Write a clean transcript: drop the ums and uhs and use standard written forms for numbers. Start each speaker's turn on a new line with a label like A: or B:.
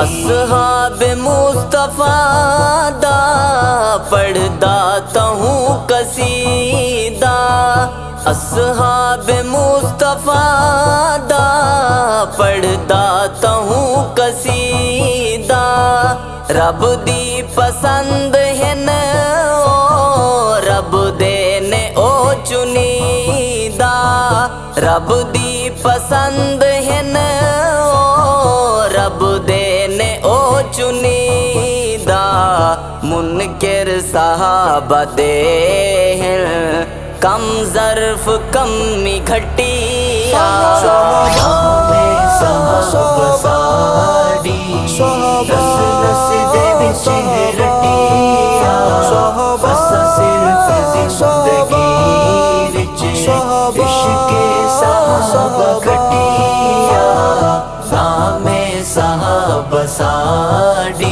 A: اصحاب مصطفیٰ دا پڑھدا تہوں قصیدہ، اصحاب مصطفیٰ دا پڑھدا تہوں قصیدہ، رب دی پسند ہن او رب دے نے او چنیدہ، رب دی پسند ہن او رب دے نے او چنیدہ، منکر صحابہ دے ہیں کم ظرف کمی گھٹیا، صحابہ ساڑی نس نس دے وچ رٹیا، بس صرف زندگی وچ عشق صحابہ گھٹیا، نام صحابہ ساڑی